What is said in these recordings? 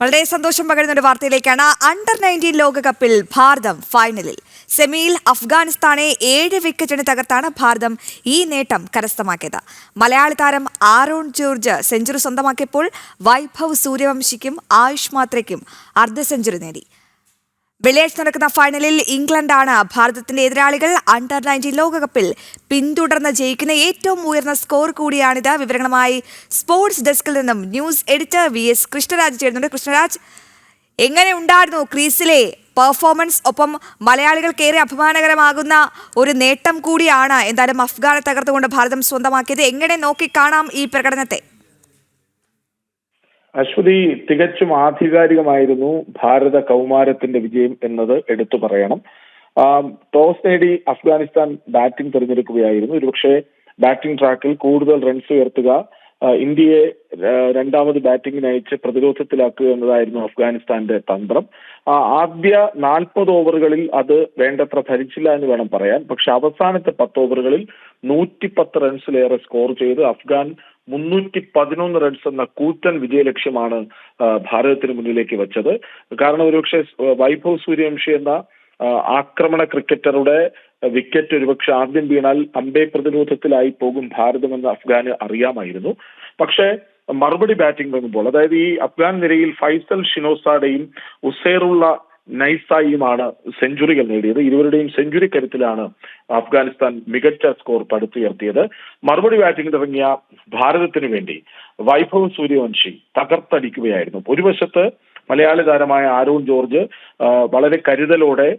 വളരെ സന്തോഷം പകരുന്ന ഒരു വാർത്തയിലേക്കാണ്. അണ്ടർ-19 ലോകകപ്പിൽ ഭാരതം ഫൈനലിൽ. സെമിയിൽ അഫ്ഗാനിസ്ഥാനെ 7 വിക്കറ്റിന് തകർത്താണ് ഭാരതം ഈ നേട്ടം കരസ്ഥമാക്കിയത്. മലയാളി താരം ആരോൺ ജോർജ് സെഞ്ചുറി സ്വന്തമാക്കിയപ്പോൾ വൈഭവ് സൂര്യവംശിക്കും ആയുഷ് മാത്രയ്ക്കും അർദ്ധ സെഞ്ചുറി നേടി. വെള്ളിയാഴ്ച നടക്കുന്ന ഫൈനലിൽ ഇംഗ്ലണ്ടാണ് ഭാരതത്തിന്റെ എതിരാളികൾ. അണ്ടർ-19 ലോകകപ്പിൽ പിന്തുടർന്ന് ജയിക്കുന്ന ഏറ്റവും ഉയർന്ന സ്കോർ കൂടിയാണിത്. വിവരങ്ങളുമായി സ്പോർട്സ് ഡെസ്കിൽ നിന്നും ന്യൂസ് എഡിറ്റർ VS കൃഷ്ണരാജ് ചേരുന്നുണ്ട്. കൃഷ്ണരാജ്, എങ്ങനെ ഉണ്ടായിരുന്നു ക്രീസിലെ പെർഫോമൻസ്? ഒപ്പം മലയാളികൾക്കേറെ അഭിമാനകരമാകുന്ന ഒരു നേട്ടം കൂടിയാണ് എന്തായാലും അഫ്ഗാനെ തകർത്തുകൊണ്ട് ഭാരതം സ്വന്തമാക്കിയത്. എങ്ങനെ നോക്കിക്കാണാം ഈ പ്രകടനത്തെ? അശ്വതി, തികച്ചും ആധികാരികമായിരുന്നു ഭാരത കൗമാരത്തിന്റെ വിജയം എന്നത് എടുത്തു പറയണം. ടോസ് നേടി അഫ്ഗാനിസ്ഥാൻ ബാറ്റിംഗ് തിരഞ്ഞെടുക്കുകയായിരുന്നു. ഒരുപക്ഷെ ബാറ്റിംഗ് ട്രാക്കിൽ കൂടുതൽ റൺസ് ഉയർത്തുക, ഇന്ത്യയെ രണ്ടാമത് ബാറ്റിംഗിന് അയച്ച് പ്രതിരോധത്തിലാക്കുക എന്നതായിരുന്നു അഫ്ഗാനിസ്ഥാന്റെ തന്ത്രം. ആദ്യ 40 ഓവറുകളിൽ അത് വേണ്ടത്ര ഭരിച്ചില്ല എന്ന് വേണം പറയാൻ. പക്ഷെ അവസാനത്തെ 10 ഓവറുകളിൽ 110 റൺസിലേറെ സ്കോർ ചെയ്ത് അഫ്ഗാൻ 311 റൺസ് എന്ന കൂറ്റൻ വിജയലക്ഷ്യമാണ് ഭാരതത്തിന് മുന്നിലേക്ക് വെച്ചത്. കാരണം ഒരുപക്ഷെ വൈഭവ് സൂര്യവംശി എന്ന ആക്രമണ ക്രിക്കറ്ററുടെ വിക്കറ്റ് ഒരുപക്ഷെ ആദ്യം വീണാൽ അമ്പേ പ്രതിരോധത്തിലായി പോകും ഭാരതമെന്ന് അഫ്ഗാന് അറിയാമായിരുന്നു. പക്ഷേ മറുപടി ബാറ്റിംഗ് വരുമ്പോൾ, അതായത് ഈ അഫ്ഗാൻ നിരയിൽ ഫൈസൽ ഷിനോസാഡയും ഉസൈറുള്ള നൈസായിയുമാണ് സെഞ്ചുറികൾ നേടിയത്. ഇരുവരുടെയും സെഞ്ചുറി കരുത്തിലാണ് അഫ്ഗാനിസ്ഥാൻ മികച്ച സ്കോർ പടുത്തുയർത്തിയത്. മറുപടി ബാറ്റിംഗിൽ ഇറങ്ങിയ ഭാരതത്തിന് വേണ്ടി വൈഭവ് സൂര്യവംശി തകർത്തടിക്കുകയായിരുന്നു. ഒരു വശത്ത് മലയാളി താരമായ ആരോൺ ജോർജ് വളരെ കരുതലോടെ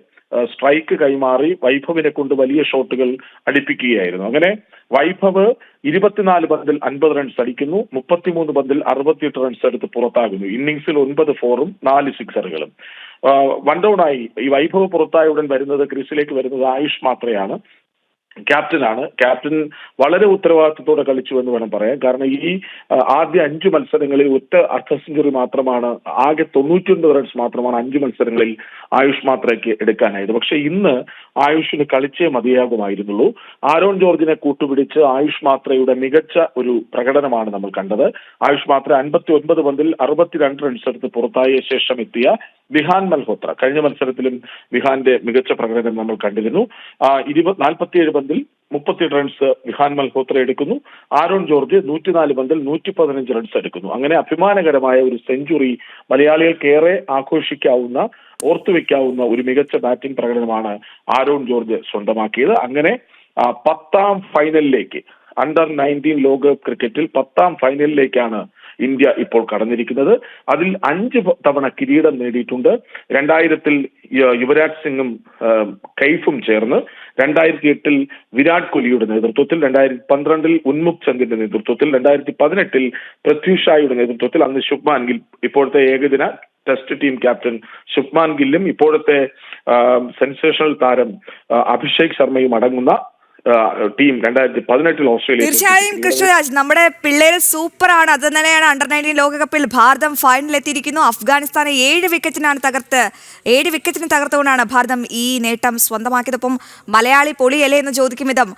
സ്ട്രൈക്ക് കൈമാറി വൈഭവിനെ കൊണ്ട് വലിയ ഷോട്ടുകൾ അടിപ്പിക്കുകയായിരുന്നു. അങ്ങനെ വൈഭവ് 24 പന്തിൽ 50 റൺസ് അടിക്കുന്നു, 33 പന്തിൽ 68 റൺസ് എടുത്ത് പുറത്താകുന്നു. ഇന്നിംഗ്സിൽ 9 4-ഉം 4 സിക്സറുകളും. വൺ ഡൗൺ ആയി ഈ വൈഭവ് പുറത്തായ ഉടൻ വരുന്നത്, ക്രീസിലേക്ക് വരുന്നത് ആയുഷ് മാത്രയാണ്. ക്യാപ്റ്റനാണ്. ക്യാപ്റ്റൻ വളരെ ഉത്തരവാദിത്തത്തോടെ കളിച്ചു എന്ന് വേണം പറയാൻ. കാരണം ഈ ആദ്യ 5 മത്സരങ്ങളിൽ ഒറ്റ അർദ്ധ സെഞ്ചുറി മാത്രമാണ്, ആകെ 99 റൺസ് മാത്രമാണ് 5 മത്സരങ്ങളിൽ ആയുഷ് മാത്രയ്ക്ക് എടുക്കാനായത്. പക്ഷെ ഇന്ന് ആയുഷിന് കളിച്ചേ മതിയാകുമായിരുന്നുള്ളൂ. ആരോൺ ജോർജിനെ കൂട്ടുപിടിച്ച് ആയുഷ് മാത്രയുടെ മികച്ച ഒരു പ്രകടനമാണ് നമ്മൾ കണ്ടത്. ആയുഷ് മാത്ര 59 പന്തിൽ 62 റൺസ് എടുത്ത് പുറത്തായ ശേഷം എത്തിയ വിഹാൻ മൽഹോത്ര, കഴിഞ്ഞ മത്സരത്തിലും വിഹാന്റെ മികച്ച പ്രകടനം നമ്മൾ കണ്ടിരുന്നു. 47 പന്തിൽ 38 റൺസ് വിഹാൻ മൽഹോത്ര എടുക്കുന്നു. ആരോൺ ജോർജ് 104 പന്തിൽ 115 റൺസ് എടുക്കുന്നു. അങ്ങനെ അഭിമാനകരമായ ഒരു സെഞ്ചുറി, മലയാളികൾക്കേറെ ആഘോഷിക്കാവുന്ന, ഓർത്തുവെക്കാവുന്ന ഒരു മികച്ച ബാറ്റിംഗ് പ്രകടനമാണ് ആരോൺ ജോർജ് സ്വന്തമാക്കിയത്. അങ്ങനെ 10ാം ഫൈനലിലേക്ക്, അണ്ടർ-19 ലോകകപ്പ് ക്രിക്കറ്റിൽ 10ാം ഫൈനലിലേക്കാണ് ഇന്ത്യ ഇപ്പോൾ കടന്നിരിക്കുന്നത്. അതിൽ 5 തവണ കിരീടം നേടിയിട്ടുണ്ട്. 2000-ൽ യുവരാജ് സിംഗും കൈഫും ചേർന്ന്, 2008-ൽ വിരാട് കോഹ്ലിയുടെ നേതൃത്വത്തിൽ, 2012-ൽ ഉന്മുഖ് ചന്ദിന്റെ നേതൃത്വത്തിൽ, 2018-ൽ പൃഥ്വി ഷായുടെ നേതൃത്വത്തിൽ, അന്ന് ശുഭ്മാൻ ഗിൽ, ഇപ്പോഴത്തെ ഏകദിന ടെസ്റ്റ് ടീം ക്യാപ്റ്റൻ ശുഭ്മാൻ ഗില്ലും ഇപ്പോഴത്തെ സെൻസേഷണൽ താരം അഭിഷേക് ശർമ്മയും അടങ്ങുന്ന ടീം 2018-ൽ ഓസ്ട്രേലിയ. തീർച്ചയായും കൃഷ്ണരാജ്, നമ്മുടെ പിള്ളേര് സൂപ്പറാണ്. അത് തന്നെയാണ് അണ്ടർ-19 ലോകകപ്പിൽ ഭാരതം ഫൈനലിൽ എത്തിയിരിക്കുന്നു. അഫ്ഗാനിസ്ഥാനെ 7 വിക്കറ്റിന് തകർത്തുകൊണ്ടാണ് ഭാരതം ഈ നേട്ടം സ്വന്തമാക്കിയതൊപ്പം മലയാളി പൊളിയല്ലേ എന്ന് ചോദിക്കും വിധം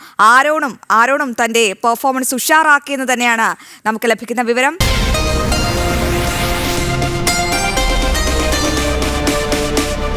ആരോണും തന്റെ പെർഫോമൻസ് ഉഷാറാക്കിയെന്ന് തന്നെയാണ് നമുക്ക് ലഭിക്കുന്ന വിവരം.